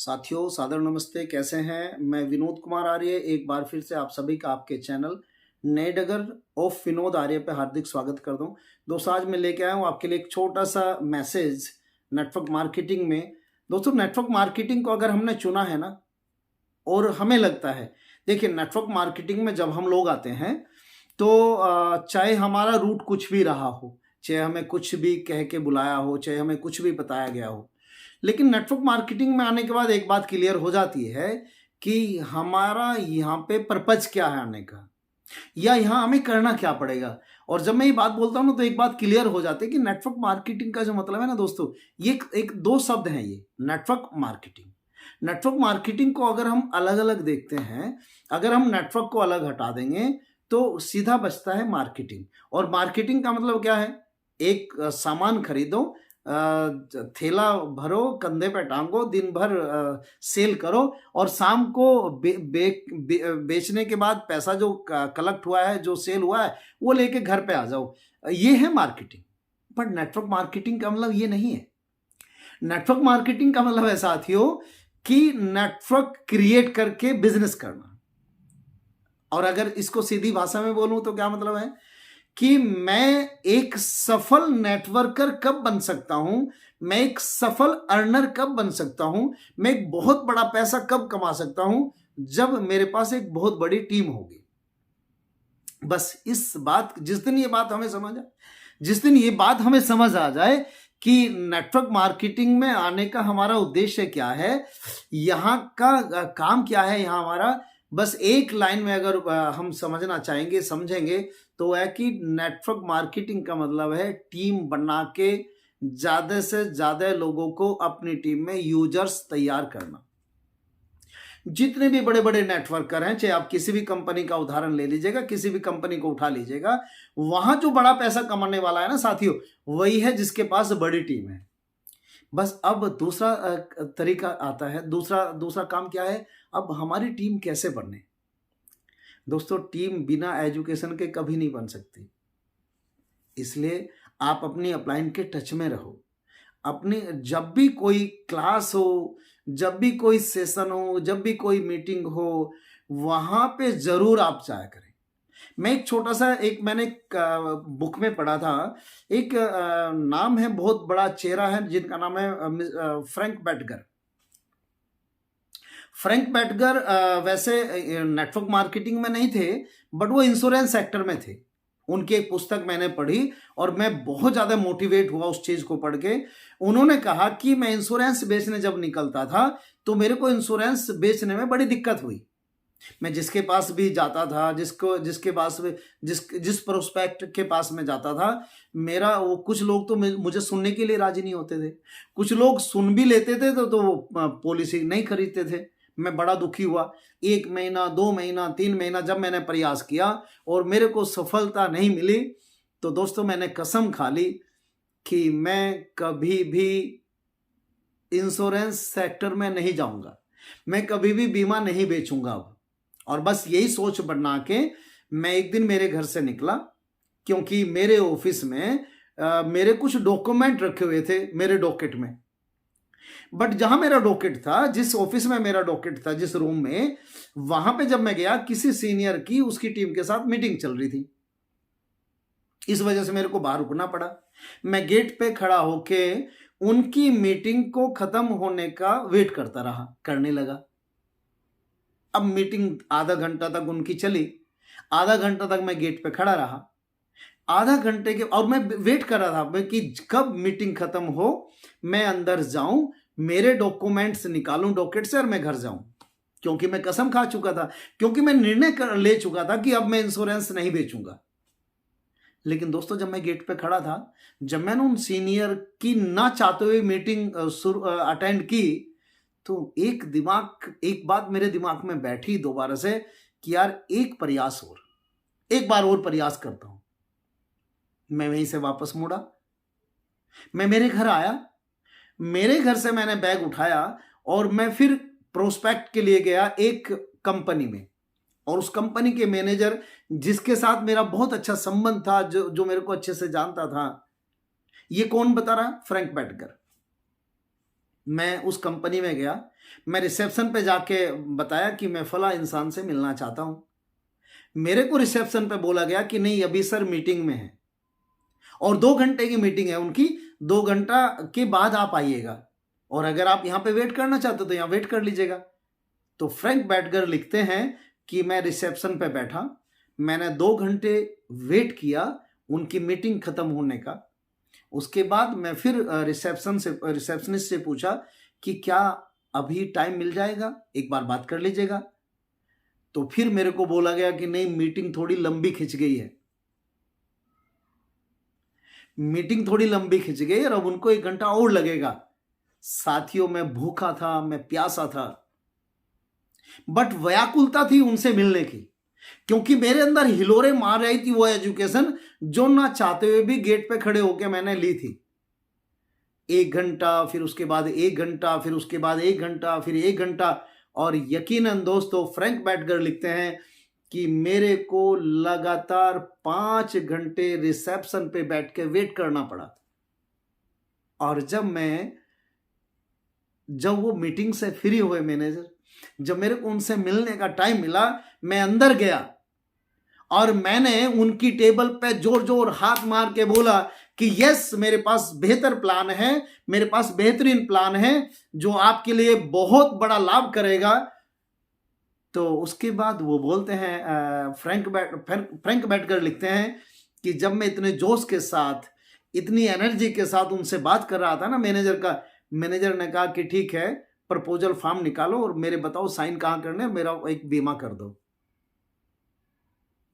साथियों सादर नमस्ते, कैसे हैं? मैं विनोद कुमार आर्य एक बार फिर से आप सभी का आपके चैनल नए डगर ऑफ विनोद आर्य पे हार्दिक स्वागत करता हूं। दोस्तों आज मैं लेके आया हूं आपके लिए एक छोटा सा मैसेज नेटवर्क मार्केटिंग में। दोस्तों नेटवर्क मार्केटिंग को अगर हमने चुना है ना, और हमें लगता है, देखिए नेटवर्क मार्केटिंग में जब हम लोग आते हैं तो चाहे हमारा रूट कुछ भी रहा हो, चाहे हमें कुछ भी कह के बुलाया हो, चाहे हमें कुछ भी बताया गया हो, लेकिन नेटवर्क मार्केटिंग में आने के बाद एक बात क्लियर हो जाती है कि हमारा यहाँ पे पर्पज क्या है आने का, या यहाँ हमें करना क्या पड़ेगा। और जब मैं ये बात बोलता हूँ ना तो एक बात क्लियर हो जाती है कि नेटवर्क मार्केटिंग का जो मतलब है ना दोस्तों, ये एक दो शब्द हैं, ये नेटवर्क मार्केटिंग। नेटवर्क मार्केटिंग को अगर हम अलग अलग देखते हैं, अगर हम नेटवर्क को अलग हटा देंगे तो सीधा बचता है मार्केटिंग। और मार्केटिंग का मतलब क्या है? एक सामान खरीदो, थैला भरो, कंधे पे टांगो, दिन भर सेल करो और शाम को बेचने के बाद पैसा जो कलेक्ट हुआ है, जो सेल हुआ है, वो लेके घर पे आ जाओ। ये है मार्केटिंग। बट नेटवर्क मार्केटिंग का मतलब ये नहीं है। नेटवर्क मार्केटिंग का मतलब है साथियों कि नेटवर्क क्रिएट करके बिजनेस करना। और अगर इसको सीधी भाषा में बोलूं तो क्या मतलब है कि मैं एक सफल नेटवर्कर कब बन सकता हूं, मैं एक सफल अर्नर कब बन सकता हूं, मैं एक बहुत बड़ा पैसा कब कमा सकता हूं, जब मेरे पास एक बहुत बड़ी टीम होगी। बस इस बात, जिस दिन ये बात हमें समझ आए, जिस दिन ये बात हमें समझ आ जाए कि नेटवर्क मार्केटिंग में आने का हमारा उद्देश्य क्या है, यहाँ का काम क्या है, यहाँ हमारा बस एक लाइन में अगर हम समझना चाहेंगे, समझेंगे तो है कि नेटवर्क मार्केटिंग का मतलब है टीम बना के ज्यादा से ज्यादा लोगों को अपनी टीम में यूजर्स तैयार करना। जितने भी बड़े बड़े नेटवर्कर हैं, चाहे आप किसी भी कंपनी का उदाहरण ले लीजिएगा, किसी भी कंपनी को उठा लीजिएगा, वहां जो बड़ा पैसा कमाने वाला है ना साथियों, वही है जिसके पास बड़ी टीम है। बस अब दूसरा तरीका आता है, दूसरा काम क्या है? अब हमारी टीम कैसे बनने। दोस्तों टीम बिना एजुकेशन के कभी नहीं बन सकती, इसलिए आप अपनी अपलाइन के टच में रहो। अपनी जब भी कोई क्लास हो, जब भी कोई सेशन हो, जब भी कोई मीटिंग हो, वहां पे जरूर आप जाया करें। मैं एक छोटा सा मैंने एक बुक में पढ़ा था, एक नाम है, बहुत बड़ा चेहरा है जिनका नाम है फ्रैंक बैटगर। फ्रैंक बैटगर वैसे नेटवर्क मार्केटिंग में नहीं थे, बट वो इंश्योरेंस सेक्टर में थे। उनकी एक पुस्तक मैंने पढ़ी और मैं बहुत ज़्यादा मोटिवेट हुआ उस चीज़ को पढ़ के। उन्होंने कहा कि मैं इंश्योरेंस बेचने जब निकलता था तो मेरे को इंश्योरेंस बेचने में बड़ी दिक्कत हुई। मैं जिसके पास भी जाता था, जिसके पास जिस प्रोस्पेक्ट के पास में जाता था, मेरा वो कुछ लोग तो मुझे सुनने के लिए राजी नहीं होते थे, कुछ लोग सुन भी लेते थे तो वो पॉलिसी नहीं खरीदते थे। मैं बड़ा दुखी हुआ। 1 महीना, 2 महीना, 3 महीना जब मैंने प्रयास किया और मेरे को सफलता नहीं मिली, तो दोस्तों मैंने कसम खा ली कि मैं कभी भी इंश्योरेंस सेक्टर में नहीं जाऊंगा, मैं कभी भी बीमा नहीं बेचूंगा अब। और बस यही सोच बना के मैं एक दिन मेरे घर से निकला, क्योंकि मेरे ऑफिस में मेरे कुछ डॉक्यूमेंट रखे हुए थे मेरे डॉकेट में। बट जहां मेरा डॉकेट था, जिस ऑफिस में मेरा डॉकेट था, जिस रूम में, वहां पे जब मैं गया, किसी सीनियर की उसकी टीम के साथ मीटिंग चल रही थी। इस वजह से मेरे को बाहर रुकना पड़ा। मैं गेट पे खड़ा होके उनकी मीटिंग को खत्म होने का वेट करने लगा। अब मीटिंग आधा घंटा तक उनकी चली, आधा घंटा तक मैं गेट पे खड़ा रहा। आधा घंटे के और मैं वेट कर रहा था कि कब मीटिंग खत्म हो, मैं अंदर जाऊं, मेरे डॉक्यूमेंट्स निकालूं डॉकेट से और मैं घर जाऊं, क्योंकि मैं कसम खा चुका था, क्योंकि मैं निर्णय ले चुका था कि अब मैं इंश्योरेंस नहीं बेचूंगा। लेकिन दोस्तों जब मैं गेट पे खड़ा था, जब मैंने उन सीनियर की ना चाहते हुए मीटिंग अटेंड की, तो एक बात मेरे दिमाग में बैठी दोबारा से कि यार एक बार और प्रयास करता हूं। मैं वहीं से वापस मुड़ा, मैं मेरे घर आया, मेरे घर से मैंने बैग उठाया और मैं फिर प्रोस्पेक्ट के लिए गया एक कंपनी में। और उस कंपनी के मैनेजर, जिसके साथ मेरा बहुत अच्छा संबंध था, जो मेरे को अच्छे से जानता था, ये कौन बता रहा? फ्रैंक बैटगर। मैं उस कंपनी में गया, मैं रिसेप्शन पे जाके बताया कि मैं फला इंसान से मिलना चाहता हूं। मेरे को रिसेप्शन पे बोला गया कि नहीं अभी सर मीटिंग में है और 2 घंटे की मीटिंग है उनकी, 2 घंटा के बाद आप आइएगा, और अगर आप यहाँ पे वेट करना चाहते हो तो यहाँ वेट कर लीजिएगा। तो फ्रैंक बैटगर लिखते हैं कि मैं रिसेप्शन पे बैठा, मैंने 2 घंटे वेट किया उनकी मीटिंग खत्म होने का। उसके बाद मैं फिर रिसेप्शनिस्ट से पूछा कि क्या अभी टाइम मिल जाएगा, एक बार बात कर लीजिएगा। तो फिर मेरे को बोला गया कि नहीं मीटिंग थोड़ी लंबी खिंच गई है, मीटिंग थोड़ी लंबी खिंच गई और अब उनको 1 घंटा और लगेगा। साथियों मैं भूखा था, मैं प्यासा था, बट व्याकुलता थी उनसे मिलने की, क्योंकि मेरे अंदर हिलोरे मार रही थी वो एजुकेशन जो ना चाहते हुए भी गेट पे खड़े होकर मैंने ली थी। 1 घंटा, फिर उसके बाद 1 घंटा, फिर उसके बाद 1 घंटा, फिर 1 घंटा, और यकीनन दोस्तों फ्रैंक बैटगर लिखते हैं कि मेरे को लगातार 5 घंटे रिसेप्शन पे बैठ के वेट करना पड़ा। और जब वो मीटिंग से फ्री हुए मैनेजर, जब मेरे को उनसे मिलने का टाइम मिला, मैं अंदर गया और मैंने उनकी टेबल पे जोर जोर हाथ मार के बोला कि यस मेरे पास बेहतर प्लान है, मेरे पास बेहतरीन प्लान है जो आपके लिए बहुत बड़ा लाभ करेगा। तो उसके बाद वो बोलते हैं, फ्रैंक बैटगर लिखते हैं कि जब मैं इतने जोश के साथ, इतनी एनर्जी के साथ उनसे बात कर रहा था ना मैनेजर ने कहा कि ठीक है प्रपोजल फॉर्म निकालो और मेरे बताओ साइन कहाँ करने, मेरा एक बीमा कर दो।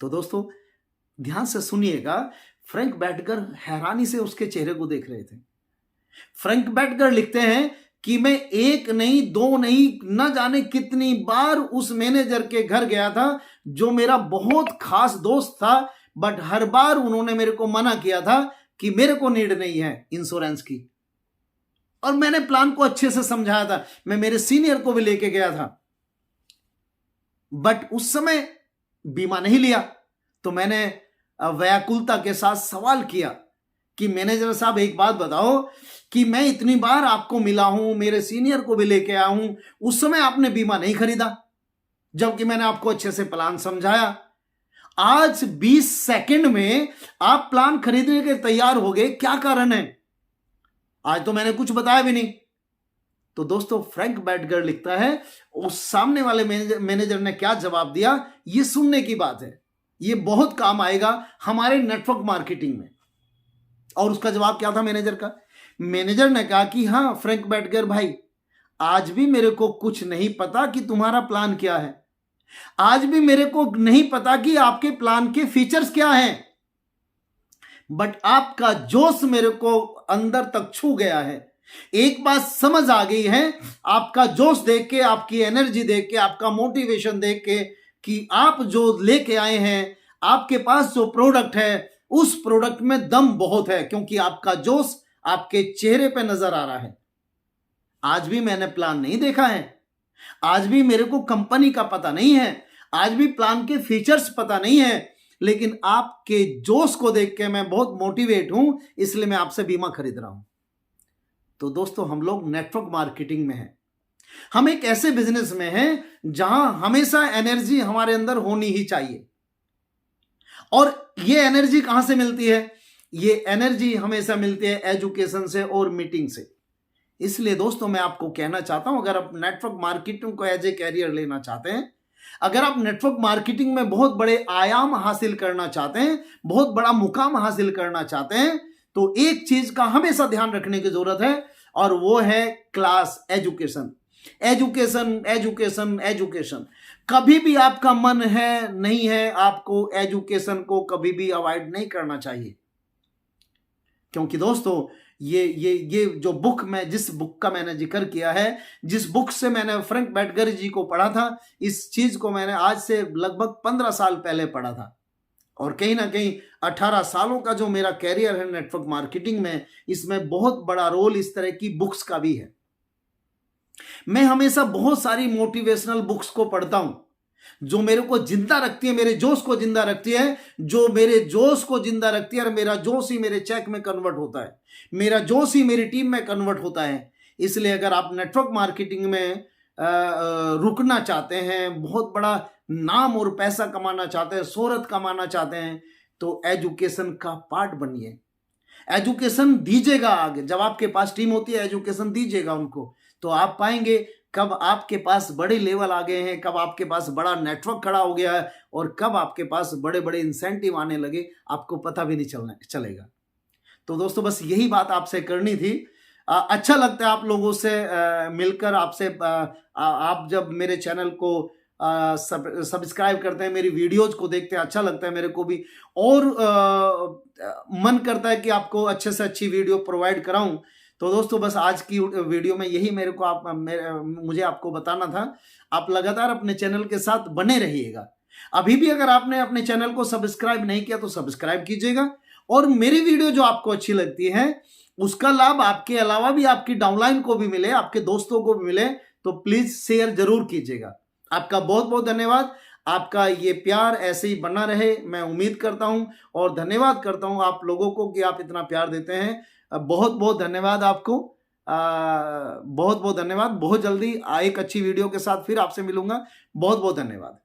तो दोस्तों ध्यान से सुनिएगा, फ्रैंक बैटगर हैरानी से उसके चेहरे को देख रहे थे। फ्रैंक बैटगर लिखते हैं कि मैं 1 नहीं 2 नहीं न जाने कितनी बार उस मैनेजर के घर गया था जो मेरा बहुत खास दोस्त था, बट हर बार उन्होंने मेरे को मना किया था कि मेरे को नीड नहीं है इंश्योरेंस की, और मैंने प्लान को अच्छे से समझाया था, मैं मेरे सीनियर को भी लेके गया था, बट उस समय बीमा नहीं लिया। तो मैंने व्याकुलता के साथ सवाल किया कि मैनेजर साहब एक बात बताओ कि मैं इतनी बार आपको मिला हूं, मेरे सीनियर को भी लेके आया हूं, उस समय आपने बीमा नहीं खरीदा जबकि मैंने आपको अच्छे से प्लान समझाया। आज 20 सेकंड में आप प्लान खरीदने के तैयार हो गए, क्या कारण है? आज तो मैंने कुछ बताया भी नहीं। तो दोस्तों फ्रैंक बैटगर लिखता है उस सामने वाले मैनेजर ने क्या जवाब दिया, ये सुनने की बात है, ये बहुत काम आएगा हमारे नेटवर्क मार्केटिंग में। और उसका जवाब क्या था मैनेजर का? मैनेजर ने कहा कि हाँ फ्रैंक बैटगर भाई, आज भी मेरे को कुछ नहीं पता कि तुम्हारा प्लान क्या है, आज भी मेरे को नहीं पता कि आपके प्लान के फीचर्स क्या हैं, बट आपका जोश मेरे को अंदर तक छू गया है। एक बात समझ आ गई है, आपका जोश देख के, आपकी एनर्जी देख के, आपका मोटिवेशन देख के कि आप जो लेके आए हैं, आपके पास जो प्रोडक्ट है उस प्रोडक्ट में दम बहुत है, क्योंकि आपका जोश आपके चेहरे पे नजर आ रहा है। आज भी मैंने प्लान नहीं देखा है, आज भी मेरे को कंपनी का पता नहीं है, आज भी प्लान के फीचर्स पता नहीं है, लेकिन आपके जोश को देख के मैं बहुत मोटिवेट हूं, इसलिए मैं आपसे बीमा खरीद रहा हूं। तो दोस्तों हम लोग नेटवर्क मार्केटिंग में हैं, हम एक ऐसे बिजनेस में हैं जहां हमेशा एनर्जी हमारे अंदर होनी ही चाहिए। और ये एनर्जी कहां से मिलती है? ये एनर्जी हमेशा मिलती है एजुकेशन से और मीटिंग से। इसलिए दोस्तों मैं आपको कहना चाहता हूं, अगर आप नेटवर्क मार्केटिंग को एज ए कैरियर लेना चाहते हैं, अगर आप नेटवर्क मार्केटिंग में बहुत बड़े आयाम हासिल करना चाहते हैं, बहुत बड़ा मुकाम हासिल करना चाहते हैं, तो एक चीज का हमेशा ध्यान रखने की जरूरत है, और वो है class education. Education education education. कभी भी आपका मन है नहीं है, आपको एजुकेशन को कभी भी अवॉइड नहीं करना चाहिए, क्योंकि दोस्तों ये जो बुक में, जिस बुक का मैंने जिक्र किया है, जिस बुक से मैंने फ्रैंक बैटगर जी को पढ़ा था, इस चीज को मैंने आज से लगभग 15 साल पहले पढ़ा था, और कहीं ना कहीं 18 सालों का जो मेरा कैरियर है नेटवर्क मार्केटिंग में, इसमें बहुत बड़ा रोल इस तरह की बुक्स का भी है। मैं हमेशा बहुत सारी मोटिवेशनल बुक्स को पढ़ता हूं जो मेरे को जिंदा रखती है, मेरे जोश को जिंदा रखती है, जो मेरे जोश को जिंदा रखती है, और मेरा जोश ही मेरे चेक में कन्वर्ट होता है, मेरा जोश ही मेरी टीम में कन्वर्ट होता है। इसलिए अगर आप नेटवर्क मार्केटिंग में रुकना चाहते हैं, बहुत बड़ा नाम और पैसा कमाना चाहते हैं, शोहरत कमाना चाहते हैं, तो एजुकेशन का पार्ट बनिए। एजुकेशन दीजिएगा आगे, जब आपके पास टीम होती है एजुकेशन दीजिएगा उनको, तो आप पाएंगे कब आपके पास बड़े लेवल आ गए हैं, कब आपके पास बड़ा नेटवर्क खड़ा हो गया है और कब आपके पास बड़े बड़े इंसेंटिव आने लगे, आपको पता भी नहीं चलेगा। तो दोस्तों बस यही बात आपसे करनी थी। अच्छा लगता है आप लोगों से मिलकर, आपसे आप जब मेरे चैनल को सब्सक्राइब करते हैं, मेरी वीडियोज को देखते हैं, अच्छा लगता है मेरे को भी, और मन करता है कि आपको अच्छे से अच्छी वीडियो प्रोवाइड कराऊं। तो दोस्तों बस आज की वीडियो में यही मेरे को मुझे आपको बताना था। आप लगातार अपने चैनल के साथ बने रहिएगा। अभी भी अगर आपने अपने चैनल को सब्सक्राइब नहीं किया तो सब्सक्राइब कीजिएगा, और मेरी वीडियो जो आपको अच्छी लगती है उसका लाभ आपके अलावा भी आपकी डाउनलाइन को भी मिले, आपके दोस्तों को भी मिले, तो प्लीज शेयर जरूर कीजिएगा। आपका बहुत बहुत धन्यवाद। आपका ये प्यार ऐसे ही बना रहे, मैं उम्मीद करता हूं, और धन्यवाद करता हूं आप लोगों को कि आप इतना प्यार देते हैं। बहुत बहुत धन्यवाद आपको, बहुत बहुत धन्यवाद। बहुत जल्दी एक अच्छी वीडियो के साथ फिर आपसे मिलूंगा। बहुत बहुत धन्यवाद।